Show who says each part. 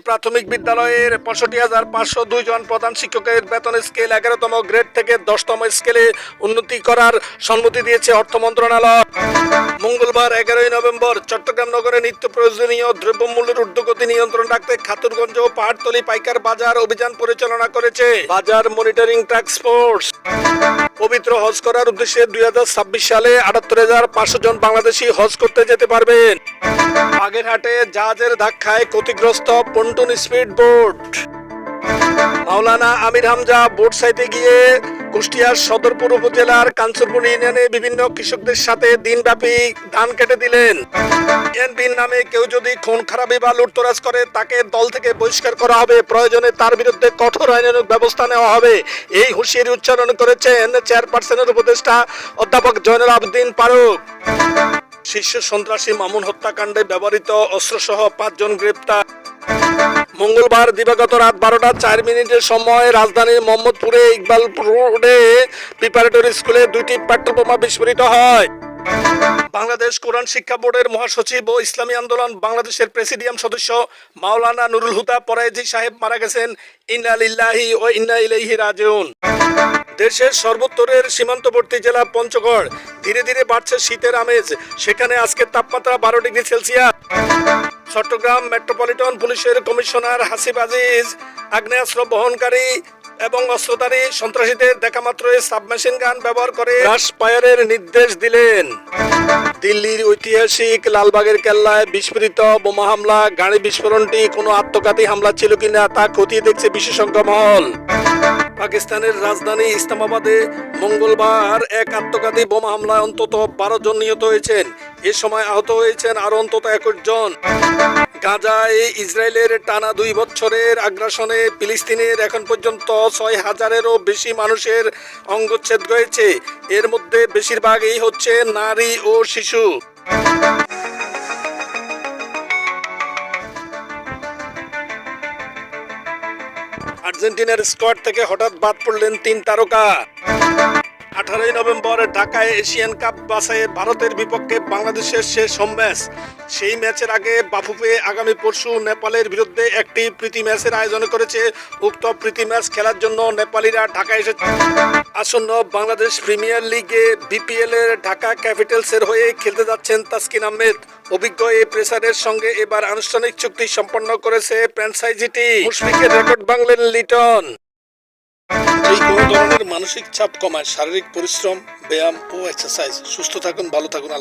Speaker 1: প্রাথমিক বিদ্যালয়ের ৬৫,৫০২ জন প্রধান শিক্ষকের বেতন স্কেল ১১তম গ্রেড থেকে ১০তম স্কেলে উন্নতি করার সম্মতি দিয়েছে অর্থ মন্ত্রণালয়। মঙ্গলবার ১১ নভেম্বর চট্টগ্রাম নগরে নিত্য প্রয়োজনীয় দ্রব্যমূল্যের ঊর্ধ্বগতি নিয়ন্ত্রণ রাখতে খাতুরগঞ্জ ও পাহাড়তলী পাইকার বাজার অভিযান পরিচালনা করেছে বাজার মনিটরিং টাস্ক ফোর্স। পবিত্র হজ করার উদ্দেশ্যে ২০২৬ সালে ৭৮,৫০০ জন বাংলাদেশি হজ করতে যেতে পারবেন। বাগেরহাটে জাহাজের ধাক্কায় ক্ষতিগ্রস্ত পন্টুন স্পিড বোট। মাওলানা আমির হামজা বোট সাইতে গিয়ে কুষ্টিয়ার সদরপুর উপজেলার কাঞ্চনপুর ইউনিয়নে বিভিন্ন কৃষকদের সাথে দিনব্যাপী ধান কেটে দিলেন। বিএনপির নামে কেউ যদি খুন খারাপি বা লুটতরাজ করে তাকে দল থেকে বহিষ্কার করা হবে, প্রয়োজনে তার বিরুদ্ধে কঠোর আইনানুগ ব্যবস্থা নেওয়া হবে, এই হুঁশিয়ারি উচ্চারণ করেছেন চেয়ারপারসনের উপদেষ্টা অধ্যাপক জয়নুল আবেদিন ফারুক। শীর্ষ সন্ত্রাসী মামুন হত্যাকাণ্ডে ব্যবহৃত অস্ত্রসহ ৫ জন গ্রেপ্তার। মঙ্গলবার দিবাগত রাত ১২টা ৪ সময় রাজধানীর মোহাম্মদপুরে ইকবাল রোডে প্রিপারেটরি স্কুলে ২টি পেট্রোল বোমা বিস্ফোরিত হয়। বাংলাদেশ কোরআন শিক্ষা বোর্ডের মহাসচিব ও ইসলামী আন্দোলন বাংলাদেশের প্রেসিডিয়াম সদস্য মাওলানা নুরুল হুদা পরাইজি সাহেব মারা গেছেন। ইন্না লিল্লাহি ওয়া ইন্না ইলাইহি রাজিউন। দেশের সর্বোত্তরের সীমান্তবর্তী জেলা পঞ্চগড় ধীরে ধীরে বাড়ছে শীতের আমেজ। সেখানে আজকের তাপমাত্রা ১২ ডিগ্রি সেলসিয়াস। চট্টগ্রাম মেট্রোপলিটন পুলিশের কমিশনার হাসিব আজিজ আগ্নেয়াস্ত্র বহনকারী এবং অস্ত্রধারী সন্ত্রাসীদের দেখামাত্রই সাবমেশিন গান ব্যবহার করে ক্রাশ ফায়ারের নির্দেশ দিলেন। দিল্লির ঐতিহাসিক লালবাগের কেল্লায় বিস্ফোরিত বোমা হামলা, গাড়ি বিস্ফোরণটি কোনো আত্মঘাতী হামলা ছিল কিনা তা খতিয়ে দেখছে বিশেষজ্ঞ মহল। পাকিস্তানের রাজধানী ইসলামাবাদে মঙ্গলবার এক আত্মঘাতী বোমা হামলায় অন্তত ১২ জন নিহত হয়েছেন। এ সময় আহত হয়েছেন আরো অন্তত ২১ জন। গাজায় ইসরায়েলের টানা ২ বছরের আগ্রাসনে ফিলিস্তিনের এখন পর্যন্ত ৬,০০০-এরও বেশি মানুষের অঙ্গচ্ছেদ হয়েছে। এর মধ্যে বেশিরভাগই হচ্ছে নারী ও শিশু। আর্জেন্টিনার স্কোয়াড থেকে হঠাৎ বাদ পড়লেন ৩ তারকা। ১৮ নভেম্বর ঢাকায় এশিয়ান কাপ বাছাইয়ে ভারতের বিপক্ষে বাংলাদেশের শেষ হোম ম্যাচ। সেই ম্যাচের আগে বাফুফে আগামী পরশু নেপালের বিরুদ্ধে একটি প্রীতি ম্যাচের আয়োজন করেছে। উক্ত প্রীতি ম্যাচ খেলার জন্য নেপালিরা ঢাকায় এসেছে। আসন্ন বাংলাদেশ প্রিমিয়ার লিগে বিপিএল এর ঢাকা ক্যাপিটালসের হয়ে খেলতে যাচ্ছেন তাসকিন আহমেদ। অভিজ্ঞ এই পেসারের সঙ্গে এবার আনুষ্ঠানিক চুক্তি সম্পন্ন করেছে ফ্র্যাঞ্চাইজিটি। মুশফিকের রেকর্ড ভাঙলেন লিটন। এই কোনো ধরনের মানসিক চাপ কমায় শারীরিক পরিশ্রম, ব্যায়াম ও এক্সারসাইজ। সুস্থ থাকুন, ভালো থাকুন।